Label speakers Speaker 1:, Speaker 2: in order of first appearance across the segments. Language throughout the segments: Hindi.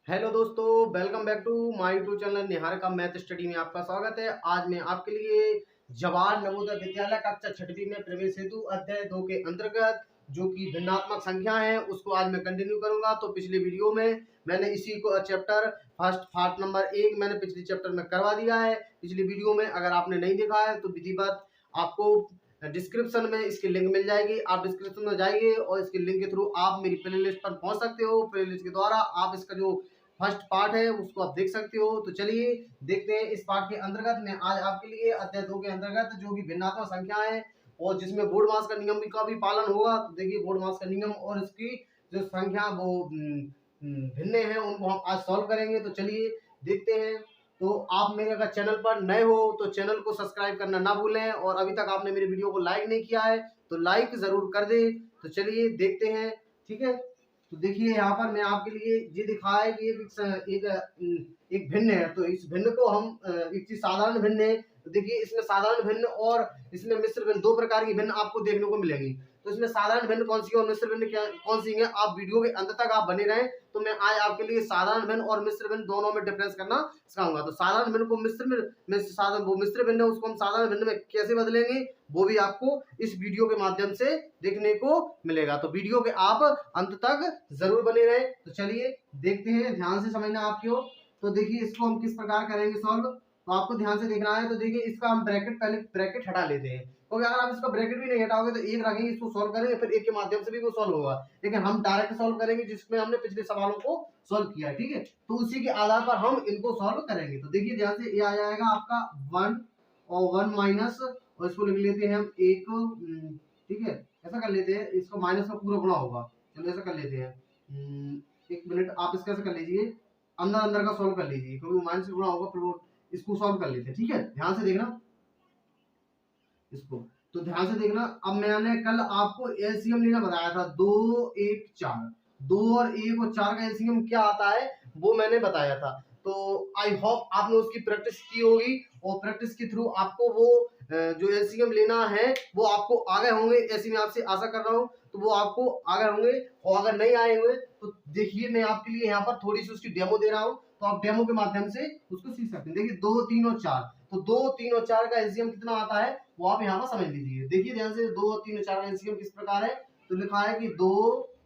Speaker 1: हेलो दोस्तों, welcome back to my YouTube channel Nihar का मैथ स्टडी में आपका स्वागत है। आज मैं आपके लिए जवाहर नवोदय विद्यालय कक्षा छठवीं में प्रवेश हेतु अध्याय 2 के अंतर्गत जो कि भिन्नात्मक संख्या है उसको आज मैं कंटिन्यू करूंगा। तो पिछले वीडियो में मैंने इसी को चैप्टर फर्स्ट पार्ट नंबर 1 मैंने पिछले चैप्टर में करवा दिया है। पिछली वीडियो में अगर आपने नहीं देखा है तो विधिवत आपको डिस्क्रिप्शन में इसकी लिंक मिल जाएगी। आप डिस्क्रिप्शन में जाइए और इसके लिंक के थ्रू आप मेरी प्लेलिस्ट पर पहुंच सकते हो। प्लेलिस्ट के द्वारा आप इसका जो फर्स्ट पार्ट है उसको आप देख सकते हो। तो चलिए देखते हैं इस पार्ट के अंतर्गत मैं आज आपके लिए अध्याय 2 के अंतर्गत जो कि भिन्नात्मक संख्या है और जिसमें बोर्ड मास का नियम का भी पालन होगा। तो देखिए बोर्ड मास का नियम और इसकी जो संख्या वो भिन्न है उनको हम आज सॉल्व करेंगे। तो चलिए देखते हैं। तो आप मेरे अगर चैनल पर नए हो तो चैनल को सब्सक्राइब करना ना भूलें और अभी तक आपने मेरे वीडियो को लाइक नहीं किया है तो लाइक जरूर कर दे। तो चलिए देखते हैं, ठीक है। तो देखिए यहाँ पर मैं आपके लिए ये दिखाया है कि एक भिन्न है। तो इस भिन्न को हम एक चीज साधारण भिन्न है। तो देखिए इसमें साधारण भिन्न और इसमें मिश्र भिन्न दो प्रकार की भिन्न आपको देखने को मिलेंगी। तो इसमें साधारण भिन्न कौन सी है और मिश्र भिन्न क्या कौन सी है, आप वीडियो के अंत तक आप बने रहें। तो मैं आज आपके लिए साधारण भिन्न और मिश्र भिन्न दोनों में डिफरेंस करना सिखाऊंगा। तो साधारण भिन्न को मिश्र भिन्न है उसको हम साधारण भिन्न में कैसे बदलेंगे वो भी आपको इस वीडियो के माध्यम से देखने को मिलेगा। तो वीडियो के आप अंत तक जरूर बने रहे। तो चलिए देखते हैं, ध्यान से समझना आपको। तो देखिए इसको हम किस प्रकार करेंगे सॉल्व, तो आपको ध्यान से देखना है। तो देखिए इसका हम पहले ब्रैकेट हटा लेते हैं क्योंकि अगर आप इसका ब्रैकेट भी नहीं हटाओगे तो एक रखेंगे, इसको सॉल्व करेंगे फिर एक के माध्यम से भी वो सॉल्व होगा। लेकिन हम डायरेक्ट सॉल्व करेंगे जिसमें हमने पिछले सवालों को सॉल्व किया है, ठीक है। तो उसी के आधार पर हम इनको सॉल्व करेंगे। तो देखिए ध्यान से ये आ जाएगा आपका 1 और 1 माइनस और इसको लिख लेते हैं हम एक, ठीक है। ऐसा कर लेते हैं, इसको माइनस का पूरा गुणा होगा। चलो ऐसा कर लेते हैं, एक मिनट आप इसका ऐसा कर लीजिए, अंदर अंदर का सॉल्व कर लीजिए क्योंकि माइनस से गुणा होगा। फिर वो इसको सॉल्व कर लेते हैं, ठीक है। ध्यान से देखना इसको। तो ध्यान से देखना, अब मैंने कल आपको एलसीएम लेना बताया था, 2 1 4, 2 और 1 और 4 का एलसीएम क्या आता है वो मैंने बताया था। तो आई होप आपने उसकी प्रैक्टिस की होगी और प्रैक्टिस के थ्रू आपको वो जो एलसीएम लेना है वो आपको आ गए होंगे, ऐसी मैं आपसे आशा कर रहा हूँ। तो वो आपको आ गए होंगे और अगर नहीं आए हुए तो देखिए मैं आपके लिए यहाँ पर थोड़ी सी उसकी डेमो दे रहा हूँ। तो आप डेमो के माध्यम से उसको सीख सकते हैं। देखिए 2 3 और 4, तो 2 3 और 4 का एलसीएम कितना आता है वो आप यहाँ पर समझ लीजिए। देखिए ध्यान से 2 और 3 और 4 का एलसीएम किस प्रकार है। तो लिखा है कि 2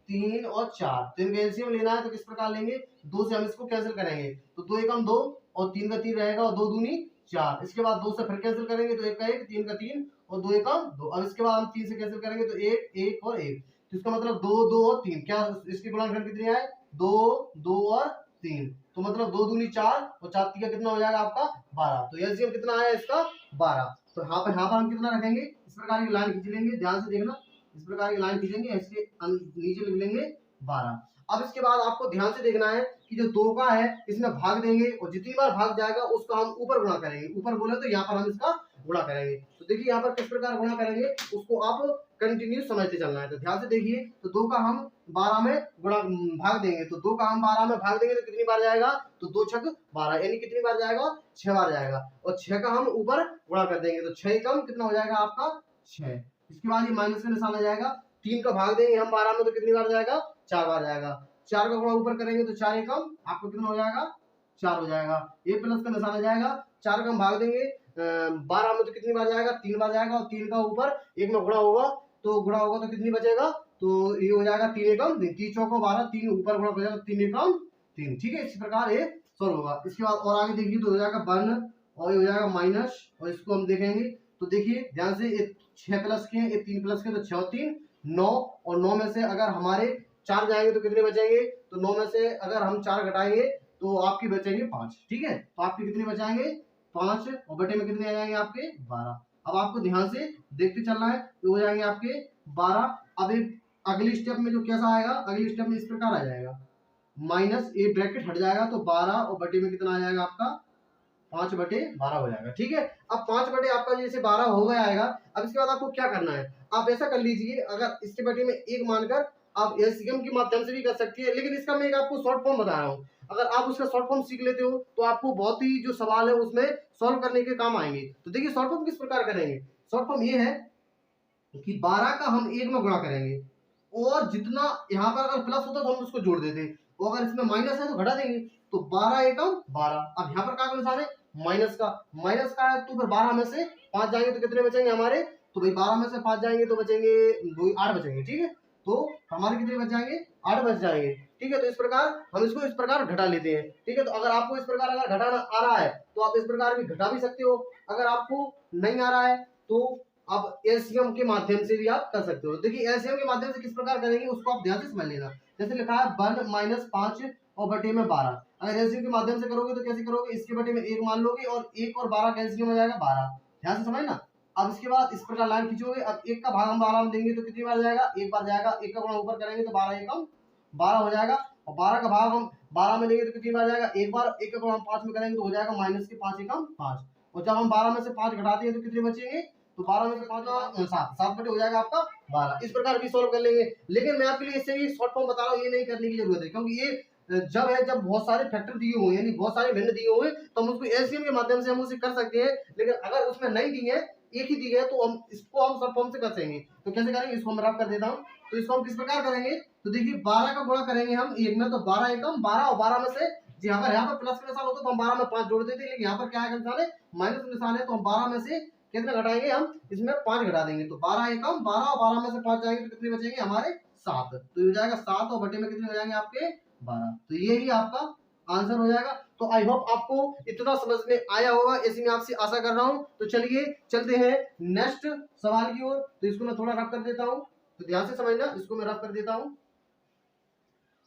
Speaker 1: 3 और 4, तो इनका एलसीएम लेना है तो किस प्रकार लेंगे, 2 से हम इसको कैंसिल करेंगे तो 2 एकम 2 और 3 का 3 रहेगा और 2 दूनी 4। इसके बाद 2 से फिर कैंसिल करेंगे तो 1 का 1, 3 का 3 और 2 एकम 2। अब इसके बाद हम 3 से कैंसिल करेंगे तो 1 1 और 1, तो इसका मतलब 2 2 और 3, क्या इसके गुणनखंड कितने आए 2 2 और 3, तो मतलब 2 दूनी 4 और 4 का कितना हो जाएगा आपका 12। तो एलसीएम कितना आया इसका 12। तो यहाँ पर हम कितना रखेंगे, इस प्रकार की लाइन खींच लेंगे। ध्यान से देखना, इस प्रकार की लाइन खींचेंगे, इसके नीचे लिख लेंगे 12। अब इसके बाद आपको ध्यान से देखना है कि जो 2 का है इसमें भाग देंगे और जितनी बार भाग जाएगा उसका हम ऊपर गुणा करेंगे। ऊपर बोले तो यहाँ पर हम इसका गुणा करेंगे। तो देखिए यहाँ पर किस प्रकार गुणा करेंगे उसको आप कंटिन्यू समझते चलना है। तो ध्यान से देखिए, तो 2 का हम 12 में गुणा भाग देंगे, तो 2 का हम 12 में भाग देंगे तो कितनी बार जाएगा, तो 2 छक 12 यानी कितनी बार जाएगा 6 बार जाएगा। और 6 का हम ऊपर गुणा कर देंगे तो 6 कम कितना हो जाएगा आपका 6। इसके बाद ये माइनस का निशान आ जाएगा, 3 का भाग देंगे हम 12 में तो कितनी बार जाएगा 4 बार जाएगा। 4 का गुणा ऊपर करेंगे तो 4 एकम आपको कितना हो जाएगा 4 हो जाएगा। ये प्लस का निशान आ जाएगा, 4 का हम भाग देंगे 12 में तो कितनी बार जाएगा 3 बार जाएगा और 3 का ऊपर 1 में गुणा होगा तो कितनी बचेगा, तो ये हो जाएगा 3 एकम 3 चौको 12, 3 ऊपर गुणा हो जाएगा 3 एकम 3, ठीक है। इस प्रकार ये सॉल्व होगा। इसके बाद और आगे देखिए तो हो जाएगा 1 और ये हो जाएगा माइनस और इसको हम देखेंगे। तो देखिए ध्यान से, ये 6 प्लस के ये 3 प्लस के, तो 6 और 3 9 और 9 में से अगर हमारे 4 जाएंगे तो कितने बचेंगे, तो 9 में से अगर हम 4 घटाएंगे तो आपकी बचेंगे 5, ठीक है। तो आपके कितने बचाएंगे 5 और बटे में कितने आ जाएंगे आपके 12। अब आपको ध्यान से देखते चलना है, तो हो जाएंगे आपके 12। अब एक अगली स्टेप में जो कैसा आएगा, अगली स्टेप में इस प्रकार आ जाएगा, माइनस ये ब्रैकेट हट जाएगा तो 12 और बटे में कितना आ जाएगा आपका 5 बटे 12 हो जाएगा, ठीक है। अब 5 बटे आपका जैसे 12 हो गया आएगा। अब इसके बाद आपको क्या करना है, आप ऐसा कर लीजिए, अगर इसके बटे में 1 मानकर आप एलसीएम के माध्यम से भी कर सकती है, लेकिन इसका मैं एक आपको शॉर्ट फॉर्म बता रहा हूँ। अगर आप उसका शॉर्ट फॉर्म सीख लेते हो तो आपको बहुत ही जो सवाल है उसमें सॉल्व करने के काम आएंगे। तो देखिए शॉर्ट फॉर्म किस प्रकार करेंगे, शॉर्ट फॉर्म ये है कि 12 का हम 1 में गुणा करेंगे और जितना यहाँ पर अगर प्लस होता तो हम उसको जोड़ देते, और अगर इसमें माइनस है तो घटा देंगे, तो 12 एकम 12। अब यहाँ पर क्या निशान है, माइनस का है, तो फिर 12 में से 5 जाएंगे तो कितने बचेंगे हमारे, तो भाई 12 में से 5 जाएंगे तो बचेंगे 8 बचेंगे, ठीक है। तो हमारे कितने बच जाएंगे, 8 बच जाएंगे, ठीक है। तो इस प्रकार हम इसको इस प्रकार घटा लेते हैं, ठीक है। तो अगर आपको इस प्रकार अगर घटाना आ रहा है तो आप इस प्रकार भी घटा भी सकते हो, अगर आपको नहीं आ रहा है तो आप एलसीएम के माध्यम से भी आप कर सकते हो। देखिए एलसीएम के माध्यम से किस प्रकार करेंगे उसको आप ध्यान से समझ लेना। जैसे लिखा है 1 माइनस 5 और बटे में 12, अगर एलसीएम के माध्यम से करोगे तो कैसे करोगे, इसके बटे में 1 मान लोगे और 1 और 12 का एलसीएम हो जाएगा 12, ध्यान से समझना। अब इसके बाद इस प्रकार लाइन खींचोगे, अब 1 का भाग हम 12 में देंगे तो कितनी बार जाएगा, एक बार जाएगा, 1 का गुणा ऊपर करेंगे तो 12 एकम 12 हो जाएगा, और 12 का भाग हम 12 में देंगे तो कितनी बार जाएगा, एक बार, 1 का गुणा हम 5 में करेंगे तो हो जाएगा माइनस के 5 एकम 5, और जब हम 12 में से 5 घटाते हैं तो कितने बचेंगे, तो 12 में से 5 7 बटे हो जाएगा आपका 12। इस प्रकार भी सॉल्व कर लेंगे, लेकिन मैं आपके लिए इससे भी शॉर्ट फॉर्म बता रहा हूँ, ये नहीं करने की जरूरत है, क्योंकि ये जब बहुत सारे फैक्टर दिए हुए हैं, यानी बहुत सारे भिन्न दिए हुए हैं, तो हम उसको एलसीएम के माध्यम से हम उसे कर सकते हैं। लेकिन अगर उसमें नहीं दी है, एक ही दी है, तो हम इसको हम शॉर्ट फॉर्म से कर सकेंगे। तो कैसे करेंगे, इसको मैं रफ कर देता हूँ। तो इसको हम किस प्रकार करेंगे, तो देखिए 12 का गुणा करेंगे हम एक में, तो 12 एकम 12, और 12 में से जी अगर यहाँ पर प्लस का निशान होता तो हम 12 में 5 जोड़ देते, लेकिन यहाँ पर क्या है निशान है, माइनस निशान है, तो हम 12 में से कितने घटाएंगे, हम इसमें 5 घटा देंगे, तो 12 एकम 12, और 12 में से 5 जाएंगे तो कितने बचेंगे हमारे 7, तो ये हो जाएगा 7, और बटे में कितने हो जाएंगे आपके 12। तो ये ही आपका आंसर हो जाएगा। तो आई होप आपको इतना समझ में आया होगा, ऐसी मैं आपसे आशा कर रहा हूं। तो चलिए चलते हैं नेक्स्ट सवाल की ओर। तो इसको मैं थोड़ा रफ कर देता हूं, तो ध्यान से समझना, इसको मैं रफ कर देता हूं।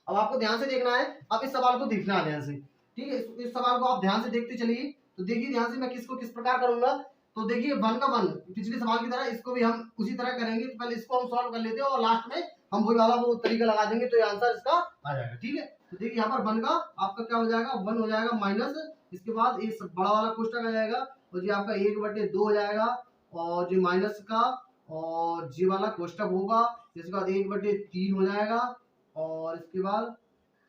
Speaker 1: अब आपको ध्यान से देखना है, अब इस सवाल को देखना है ध्यान से, ठीक है। इस सवाल को आप ध्यान से देखते चलिए। तो देखिए ध्यान से मैं किसको किस प्रकार करूंगा। तो देखिए 1 का 1 पिछले सवाल की तरह इसको भी हम उसी तरह करेंगे। तो पहले इसको हम सॉल्व कर लेते हैं और लास्ट में हम वही वाला वो तरीका लगा देंगे, तो ये आंसर इसका आ जाएगा, ठीक है। तो देखिए यहाँ पर 1 का आपका क्या हो जाएगा, 1 हो जाएगा माइनस, इसके बाद ये बड़ा वाला कोष्टक आ जाएगा, और जी आपका 1/2 हो जाएगा, और जो माइनस का और जी वाला कोष्टक होगा, इसके बाद 1/3 हो जाएगा, और इसके बाद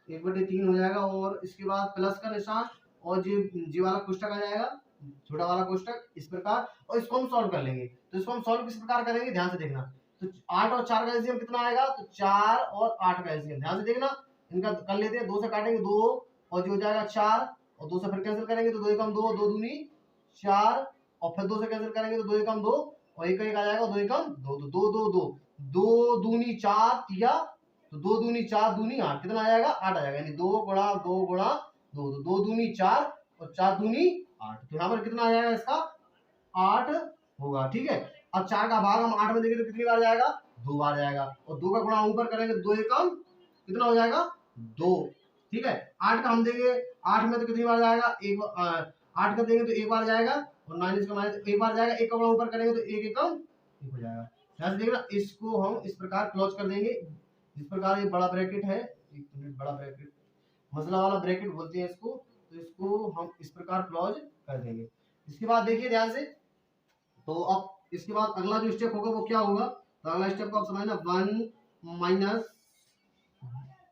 Speaker 1: 1/3 हो जाएगा, और इसके बाद प्लस का निशान और जी वाला कोष्टक आ जाएगा, छोटा वाला कोष्टक, इस प्रकार। और इसको हम सॉल्व कर लेंगे। तो इसको हम सॉल्व किस प्रकार करेंगे, ध्यान से देखना। तो 8 और 4 का एलसीएम कितना आएगा, तो 4 और 8 का एलसीएम ध्यान से देखना, इनका कर लेते हैं। 2 से काटेंगे 2, और जो हो जाएगा 4, और 2 से फिर कैंसिल करेंगे तो 2 एकम 2, 2 दूनी 4, और फिर 2 से कैंसिल करेंगे तो 2 एकम 2, और 1 1 आ जाएगा, 2 एकम 2, तो 2 2 2 2 दूनी 4 तिया, तो 2 दूनी 4 दूनी 8, कितना आ जाएगा 8 आ जाएगा, यानी 2 गुणा 2 गुणा 2, तो 2 दूनी 4 और 4 दूनी 8, तो यहाँ पर कितना आ जाएगा इसका 8 होगा, ठीक है। अब 4 का भाग हम 8 में देंगे तो कितनी बार जाएगा, 2 बार जाएगा, और 2 का गुणा ऊपर करेंगे 2 एकम कितना हो जाएगा 2, ठीक है। 8 का हम देंगे 8 में तो कितनी बार जाएगा, 8 का देंगे तो 1 बार जाएगा, और माइनस का माइनस 1 बार जाएगा, 1 का गुणा ऊपर करेंगे तो 1 एकम 1 हो जाएगा। ध्यान से देखना, इसको हम इस प्रकार क्लोज कर देंगे, जिस प्रकार ये बड़ा ब्रैकेट है, एक मिनट, बड़ा ब्रैकेट मसला वाला ब्रैकेट बोलते हैं इसको, तो इसको हम इस प्रकार क्लोज कर देंगे। इसके बाद देखिए ध्यान से, तो अब इसके बाद अगला जो स्टेप होगा वो क्या होगा, तो अगला स्टेप को आप समझना, 1 माइनस,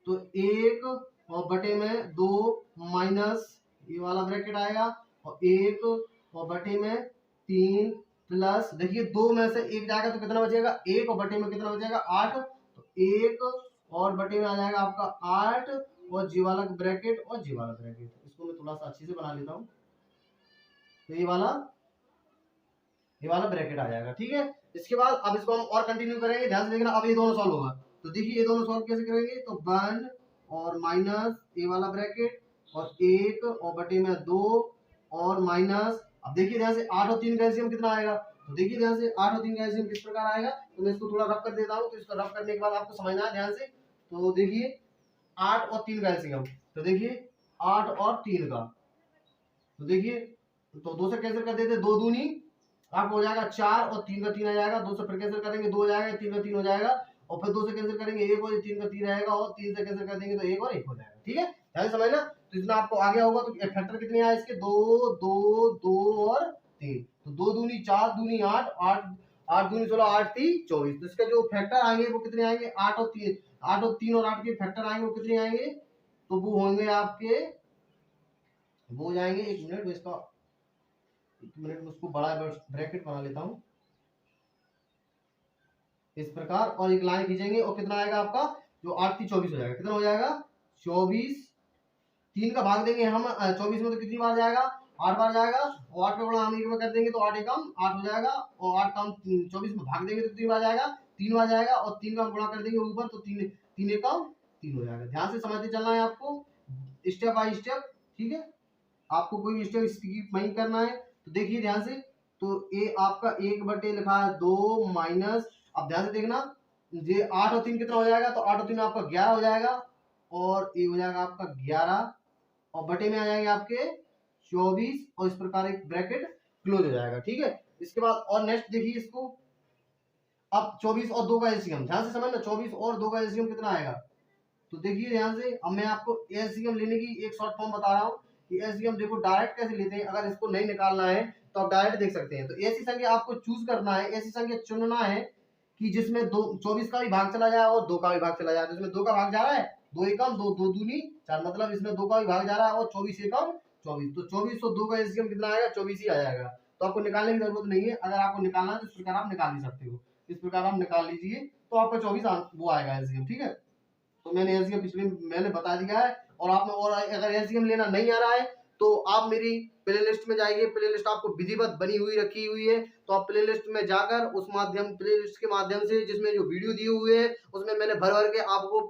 Speaker 1: तो 1 और बटे में 2 माइनस ये वाला ब्रैकेट आएगा, और 1 और बटे में 3 प्लस, देखिए 2 में से 1 जाएगा तो कितना बचेगा, 1 और बटे में कितना बचेगा 8, तो 1 और बटे में आ जाएगा आपका 8, और जी वाला ब्रैकेट और जी वाला ब्रैकेट, इसको मैं थोड़ा सा अच्छे से बना लेता हूँ, तो ये वाला ब्रैकेट आ जाएगा, ठीक है। इसके बाद अब इसको हम और कंटिन्यू करेंगे, ध्यान से देखना। अब ये दोनों सॉल्व होगा, तो देखिए ये दोनों सॉल्व कैसे करेंगे, तो 1 और माइनस ये वाला ब्रैकेट, और 1 और बटे में 2 और माइनस, अब देखिए ध्यान से 8 और 3 का एलसीएम कितना आएगा, तो देखिए ध्यान से 8 और 3 का एलसीएम किस प्रकार आएगा, तो मैं इसको थोड़ा रफ कर देता हूँ। तो इसको रफ करने के बाद आपको समझना है ध्यान से। तो देखिए 8 और 3 का एलसीएम, तो देखिए 8 और 3 का, तो देखिए तो 2 से कैंसिल कर देते, 2 दूनी आपको हो जाएगा 4, और 3 का 3 आ जाएगा, 2 से फिर कैंसिल करेंगे 2 हो जाएगा, 3 का 3 हो जाएगा, और फिर 2 से कैंसिल करेंगे 1 और 3 का 3 रहेगा, और 3 से कैंसिल कर देंगे तो 1 और 1 हो जाएगा, ठीक है। ध्यान से समझना। तो इसमें आपको आगे होगा, तो फैक्टर कितने आए इसके, 2 2 2 और 3, तो 2 दूनी 4 दूनी 8 8 8 दूनी 16 8 3 24, तो इसका जो फैक्टर आएंगे वो कितने आएंगे, 8 और 3 और 8 के फैक्टर आएंगे वो कितने आएंगे, तो वो होंगे आपके, वो हो जाएंगे, एक मिनट में उसको बड़ा ब्रैकेट बना लेता हूं इस प्रकार, और एक लाइन खींचेंगे, और कितना आएगा आपका, जो 8 3 24 हो जाएगा, कितना हो जाएगा 24, 3 का भाग देंगे हम 24 में तो कितनी बार जाएगा, 8 बार जाएगा, और 8 का गुणा हम 1 में कर देंगे तो 8 एकम 8 हो जाएगा, और 8 का हम 24 में भाग देंगे तो कितनी बार जाएगा, 3 बार जाएगा, और 3 का हम गुणा कर देंगे ऊपर तो 3 एकम 3 हो जाएगा। ध्यान से समझते चलना है आपको, स्टेप बाय स्टेप, ठीक है। आपको कोई भी स्टेप स्किप नहीं करना है। तो देखिए ध्यान से, तो ये आपका 1 बटे लिखा है 2 माइनस, अब ध्यान से देखना, ये 8 और 3 कितना हो जाएगा, तो 8 और 3 आपका 11 हो जाएगा, और ये हो जाएगा आपका 11, और बटे में आ जाएंगे आपके 24, और इस प्रकार एक ब्रैकेट क्लोज हो जाएगा, ठीक है। इसके बाद और नेक्स्ट देखिए इसको, अब 24 और 2 का एलसीएम, ध्यान से समझना, 24 और 2 का एलसीएम कितना आएगा, तो देखिए ध्यान से, अब मैं आपको एलसीएम लेने की एक शॉर्ट फॉर्म बता रहा हूँ कि एलसीएम देखो डायरेक्ट कैसे लेते हैं। अगर इसको नहीं निकालना है तो आप डायरेक्ट देख सकते हैं। तो ऐसी संख्या आपको चूज करना है, ऐसी संख्या चुनना है कि जिसमें 24 का भी भाग चला जाए और 2 का भी भाग चला जाए। तो इसमें 2 का भाग जा रहा है, 2 एकम 2, 2 दूनी 4, मतलब इसमें 2 का भी भाग जा रहा है और 24 एकम 24, तो 24 और 2 का एलसीएम कितना आएगा, 24 ही आ जाएगा। तो आपको निकालने की जरूरत नहीं है, अगर आपको निकालना है तो इस प्रकार आप निकाल भी सकते हो, इस प्रकार आप निकाल लीजिए तो आपका 24 वो आएगा एलसीएम, ठीक है। तो मैंने एलसीएम पिछले मैंने बता दिया है, और आपने और अगर एलसीएम लेना नहीं आ रहा है तो आप मेरी प्लेलिस्ट में जाइए, प्लेलिस्ट आपको विधिवत बनी हुई रखी हुई है, तो आप प्लेलिस्ट में जाकर उस माध्यम प्लेलिस्ट के माध्यम से जिसमें जो वीडियो दिए हुए हैं उसमें मैंने भर भर के आपको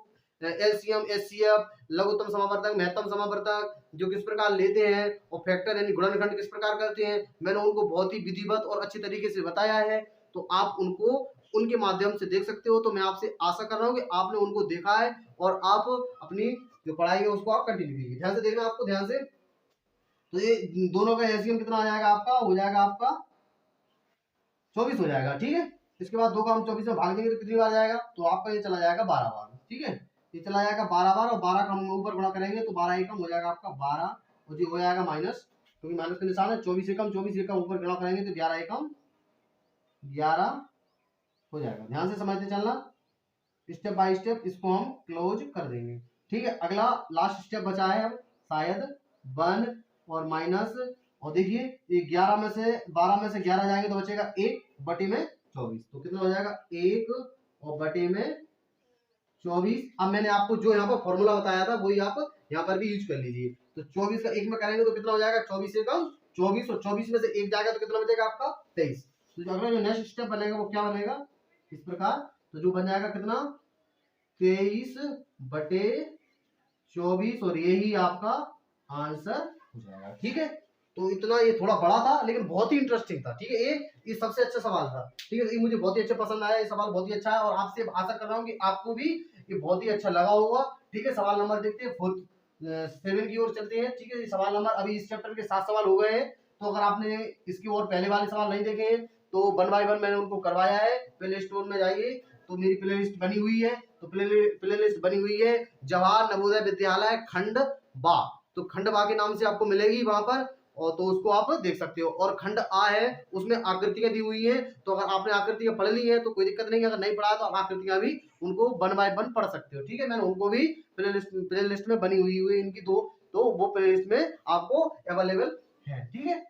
Speaker 1: एलसीएम, एचसीएफ, लघुत्तम समावर्तक, महत्तम समावर्तक जो किस प्रकार लेते हैं और फैक्टर यानी गुणनखंड किस प्रकार करते हैं, मैंने उनको बहुत ही विधिवत और अच्छी तरीके से बताया है। तो आप उनको उनके माध्यम से देख सकते हो। तो मैं आपसे आशा कर रहा हूँ कि आपने उनको देखा है और आप अपनी जो पढ़ाई है उसको आप कंटिन्यू कीजिए। ध्यान से देखना आपको, ध्यान से, तो ये दोनों का एलसीएम कितना आ जाएगा आपका, हो जाएगा आपका 24 हो जाएगा, ठीक है। इसके बाद 2 का हम 24 में भाग देंगे तो कितनी बार जाएगा, तो आपका ये चला जाएगा 12 बार, ठीक है। ये चला जाएगा 12 बार, और 12 का हम ऊपर गुणा करेंगे तो 12 एकम हो जाएगा आपका 12, और ये हो जाएगा माइनस, क्योंकि माइनस का निशान है, 24 एकम ऊपर गुणा करेंगे तो 11 एकम 11 हो जाएगा। ध्यान से समझते चलना, स्टेप बाय स्टेप इसको हम क्लोज कर देंगे, ठीक है। अगला लास्ट स्टेप बचा है अब शायद 1 और माइनस, और देखिए ये 11 में से 12 में से 11 जाएंगे तो बचेगा 1 बटे में 24, तो कितना हो जाएगा 1 और बटे में 24। अब मैंने आपको जो यहाँ पर फॉर्मूला बताया था वही आप यहाँ पर भी यूज कर लीजिए। तो 24 का 1 में करेंगे तो कितना हो जाएगा 24 एकम 24, और 24 में से 1 जाएगा तो कितना बचेगा आपका 23। तो अगला जो नेक्स्ट स्टेप बनेगा वो क्या बनेगा इस प्रकार, तो जो बन जाएगा कितना 23 बटे 24, और यही आपका आंसर हो जाएगा, ठीक है। तो इतना ये थोड़ा बड़ा था लेकिन बहुत ही इंटरेस्टिंग था, ठीक है। ये सबसे अच्छा सवाल था, ठीक है। ये मुझे बहुत ही अच्छा पसंद आया, ये सवाल बहुत ही अच्छा है, और आपसे आशा कर रहा हूँ कि आपको भी ये बहुत ही अच्छा लगा होगा, ठीक है। सवाल नंबर देखते हैं 7 की ओर चलते हैं, ठीक है। ये सवाल नंबर अभी इस चैप्टर के 7 सवाल हो गए हैं। तो अगर आपने इसकी और पहले वाले सवाल नहीं देखे हैं तो 1 बाय 1 मैंने उनको करवाया है। प्ले स्टोर में जाइए तो मेरी प्ले लिस्ट बनी हुई है, तो प्ले लिस्ट बनी हुई है जवाहर नवोदय विद्यालय खंड बा, तो खंड बा के नाम से आपको मिलेगी वहां पर, और तो उसको आप देख सकते हो। और खंड आ है उसमें आकृतियां दी हुई है, तो अगर आपने आकृतियां पढ़ ली है तो कोई दिक्कत नहीं है, अगर नहीं पढ़ा तो आप आकृतियां भी उनको 1 बाय 1 पढ़ सकते हो, ठीक है। मैंने उनको भी प्ले लिस्ट में बनी हुई है इनकी दो, तो वो प्ले लिस्ट में आपको अवेलेबल है, ठीक है।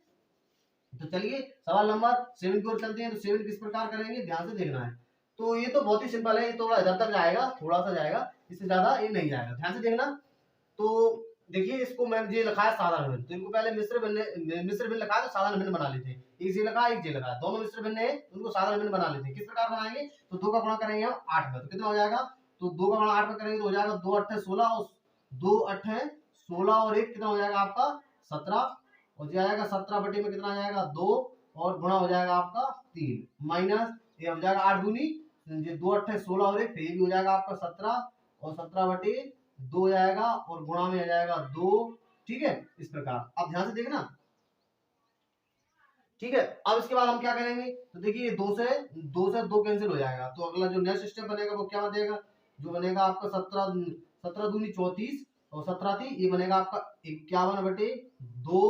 Speaker 1: तो चलिए सवाल नंबर 7 की ओर चलते हैं। तो 7 किस प्रकार करेंगे ध्यान से देखना है। तो ये तो बहुत ही सिंपल है, ये थोड़ा इधर तक जाएगा, थोड़ा सा जाएगा, इससे ज्यादा ये नहीं जाएगा, ध्यान से देखना। तो देखिए इसको मैंने ये लिखा है साधारण भिन्न, तो इनको पहले मिश्र भिन्न लिखा है तो साधारण भिन्न बना लेते हैं। एक जे लिखा है, एक जे लिखा है, दोनों मिश्र भिन्न है, उनको साधारण भिन्न बना लेते हैं। किस प्रकार बनाएंगे, तो 2 का गुणा करेंगे हम 8 में तो कितना हो जाएगा, तो 2 का गुणा 8 में करेंगे तो हो जाएगा 2 8 16, और 2 8 16 और 1 कितना हो जाएगा आपका 17, और जो आएगा 17 बटे में कितना आ जाएगा 2, और गुणा हो जाएगा आपका 3, माइनस ये हो जाएगा 8 दूनी 2 8 16 और 1, फिर भी हो जाएगा आपका 17, और 17 बटे 2 जाएगा, और गुणा में आ जाएगा 2, ठीक है। इस प्रकार आप ध्यान से देखना, ठीक है। अब इसके बाद हम क्या करेंगे, तो देखिए 2 से 2 कैंसिल हो जाएगा, तो अगला जो नेक्स्ट स्टेप बनेगा वो क्या बनेगा, जो बनेगा आपका 17 दूनी 34, और 17 थी ये बनेगा आपका 51 बटे 2,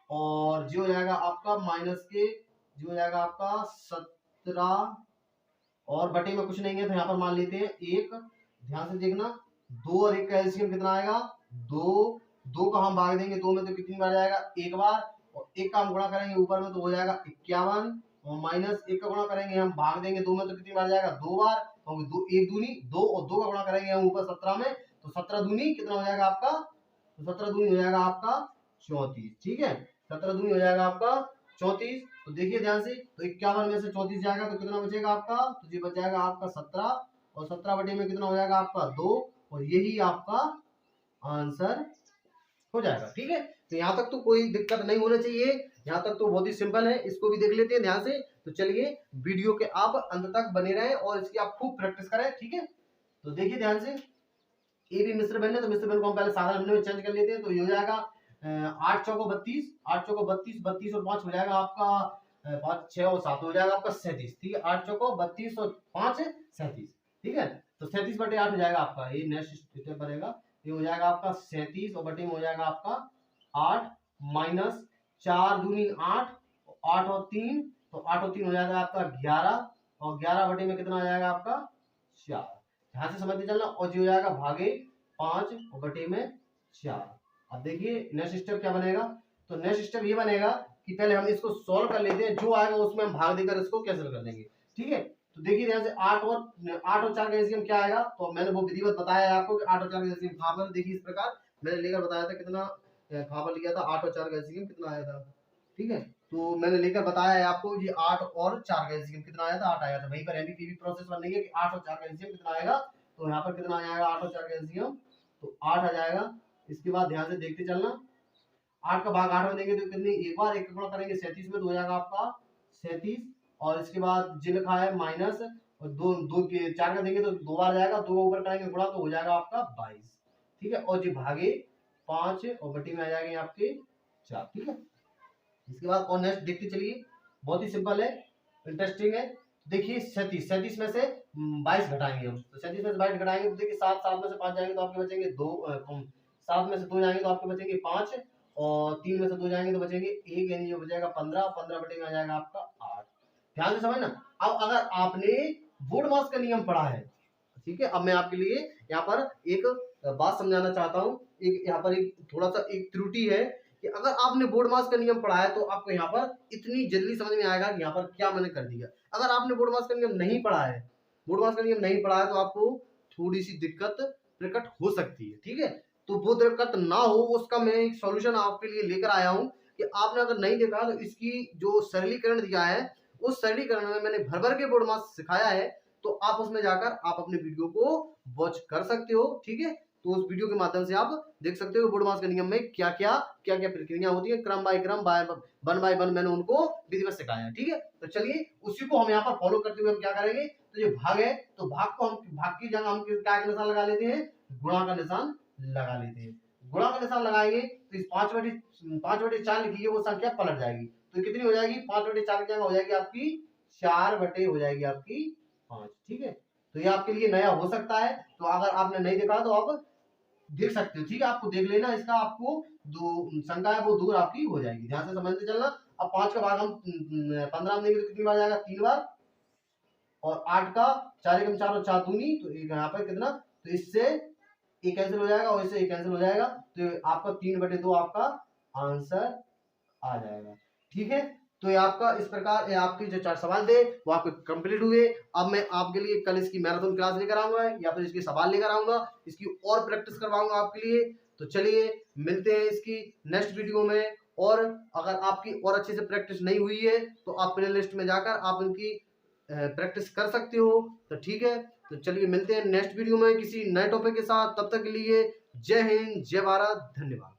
Speaker 1: और जो हो जाएगा आपका माइनस के जो हो जाएगा आपका 17, और बटे में कुछ नहीं है तो यहाँ पर मान लेते हैं 1। ध्यान से देखना 2 और 1 का एलसीएम कितना आएगा 2, 2 का हम भाग देंगे 2 में तो कितनी बार जाएगा 1 बार, और 1 का हम गुणा करेंगे ऊपर में तो हो जाएगा 51, और माइनस 1 का गुणा करेंगे हम भाग देंगे 2 में तो कितनी बार जाएगा 2 बार, क्योंकि 1 दूनी 2, और 2 का गुणा करेंगे हम ऊपर 17 में तो 17 दूनी कितना हो जाएगा आपका, तो 17 दूनी हो जाएगा आपका 34। ठीक है, 17 दूनी हो जाएगा आपका 34। तो देखिए ध्यान से, तो 51 में से 34 जाएगा तो कितना बचेगा आपका, तो ये बच जाएगा आपका 17, और 17 बटे में कितना हो जाएगा आपका 2, और यही आपका आंसर हो जाएगा। ठीक है, तो यहाँ तक तो कोई दिक्कत नहीं होना चाहिए, यहाँ तक तो बहुत ही सिंपल है। इसको भी देख लेते हैं ध्यान से। तो चलिए वीडियो के आप अंत तक बने रहें और इसकी आप खूब प्रैक्टिस करें। ठीक है, तो देखिए ध्यान से, ए भी मिश्र बन है तो मिश्र बन को हम पहले साधारण भिन्न में चेंज कर लेते हैं। तो ये हो जाएगा 8 चौको 32, 8 चौको 32, 32 और 5 हो जाएगा आपका 5 6 और 7 हो जाएगा आपका 37। ठीक है, 8 चौको 32 और 5 37। ठीक है, तो 37 बटे 8 हो जाएगा आपका, ये नेक्स्ट स्टेप बनेगा। ये हो जाएगा आपका 37 और बटे में हो जाएगा आपका 8 माइनस 4 दूनी 8, 8 और 3, तो 8 और 3 हो जाएगा आपका 11, और 11 बटे में कितना आ जाएगा आपका 4। ध्यान से समझते चलना। और जो हो जाएगा भागे 5 और बटे में 4। अब देखिए नेक्स्ट स्टेप क्या बनेगा। तो नेक्स्ट स्टेप ये बनेगा कि पहले हम इसको सॉल्व कर लेते हैं, जो आएगा उसमें हम भाग देकर इसको कैंसिल कर देंगे। ठीक है, तो देखिए ध्यान से 8 और 4 का एलसीएम क्या आएगा। तो मैंने वो विधिवत बताया है आपको कि 8 और 4 का एलसीएम कहां पर, देखिए इस प्रकार मैंने लेकर बताया था कितना कहां पर लिया था, 8 और 4 का एलसीएम कितना आया था। ठीक है, तो मैंने लेकर बताया है आपको ये 8 और 4 का एलसीएम कितना आया था, 8 आया था। वहीं पर एमपीपीबी प्रोसेस बनने की कि 8 और 4 का एलसीएम कितना आएगा। तो यहाँ पर कितना आ जाएगा 8 और 4 का एलसीएम, तो 8 आ जाएगा। इसके बाद ध्यान से देखते चलना, 8 का भाग 8 में देंगे तो कितनी, एक बार एक गुणा करेंगे 37 में तो हो जाएगा आपका 37, और इसके बाद जो लिखा है माइनस, और 2 के 4 का देंगे तो 2 बार जाएगा, 2 ऊपर करेंगे गुणा तो हो जाएगा आपका 22। ठीक है, और जी भागे 5 और बटी में आ जाएंगे आपके 4। ठीक है, इसके बाद और नेक्स्ट देखते चलिए, बहुत ही सिंपल है, इंटरेस्टिंग है। देखिए 37 में से 22 घटाएंगे हम, तो 37 में से 22 घटाएंगे तो देखिए 7 में से 5 जाएंगे तो आपके बचेंगे 2, 7 में से 2 जाएंगे तो आपके बचेंगे 5, और 3 में से 2 जाएंगे तो बचेंगे 1, यानी ये बचेगा 15, 15 बटे में आ जाएगा आपका 8। ध्यान से समझना। अब अगर आपने बोर्ड मास का नियम पढ़ा है, ठीक है, अब मैं आपके लिए यहाँ पर एक बात समझाना चाहता हूँ। एक यहाँ पर एक थोड़ा सा एक त्रुटि है कि अगर आपने बोर्ड मास का नियम पढ़ा है तो आपको यहाँ पर इतनी जल्दी समझ में आएगा कि यहाँ पर क्या मैंने कर दिया। अगर आपने बोर्ड मास का नियम नहीं पढ़ा है, बोर्ड मास का नियम नहीं पढ़ा है तो आपको थोड़ी सी दिक्कत प्रकट हो सकती है। ठीक है, तो वो दिक्कत ना हो उसका मैं एक सॉल्यूशन आपके लिए लेकर आया हूँ कि आपने अगर नहीं देखा तो इसकी जो सरलीकरण दिया है उस सरलीकरण में मैंने भर भर के बोर्ड मास सिखाया है, तो आप उसमें जाकर आप अपने वीडियो को वॉच कर सकते हो। ठीक है, तो उस वीडियो के माध्यम से आप देख सकते हो बोर्ड मास के नियम में क्या क्या प्रक्रिया होती है, क्रम बाय क्रम वन बाय वन मैंने उनको विधिवत सिखाया है। ठीक है, तो चलिए उसी को हम यहाँ पर फॉलो करते हुए हम क्या करेंगे। तो ये भाग है, तो भाग को हम भाग की जगह हम क्या का निशान लगा लेते हैं, गुणा का निशान लगा लेते हैं। गुणा का निशान लगाएंगे तो इस 5/4 लिखी है वो संख्या पलट जाएगी, तो कितनी हो जाएगी 5/4 की जगह हो जाएगी आपकी 4 बटे हो जाएगी आपकी 5। ठीक है, तो ये आपके लिए नया हो सकता है, तो अगर आपने नहीं देखा तो आप देख सकते हो। ठीक है, आपको देख लेना, इसका आपको जो शंका है वो दूर आपकी हो जाएगी। ध्यान से समझते चलना। अब 5 का भाग हम 15 में देंगे तो कितनी बार जाएगा, 3 बार, और 8 का 4 एकम 4 और 4 दूनी, तो यहाँ पर कितना, तो इससे एक कैंसिल हो जाएगा और इससे एक कैंसिल हो जाएगा, तो आपका 3/2 आपका आंसर आ जाएगा। ठीक है, तो ये आपका इस प्रकार ये आपके जो 4 सवाल थे वो आपके कंप्लीट हुए। अब मैं आपके लिए कल इसकी मैराथन क्लास लेकर आऊंगा या फिर इसके सवाल लेकर आऊंगा, इसकी और प्रैक्टिस करवाऊंगा आपके लिए। तो चलिए मिलते हैं इसकी नेक्स्ट वीडियो में। और अगर आपकी और अच्छे से प्रैक्टिस नहीं हुई है तो आप प्ले लिस्ट में जाकर आप उनकी प्रैक्टिस कर सकते हो। तो ठीक है, तो चलिए मिलते हैं नेक्स्ट वीडियो में किसी नए टॉपिक के साथ। तब तक के लिए जय हिंद, जय भारत, धन्यवाद।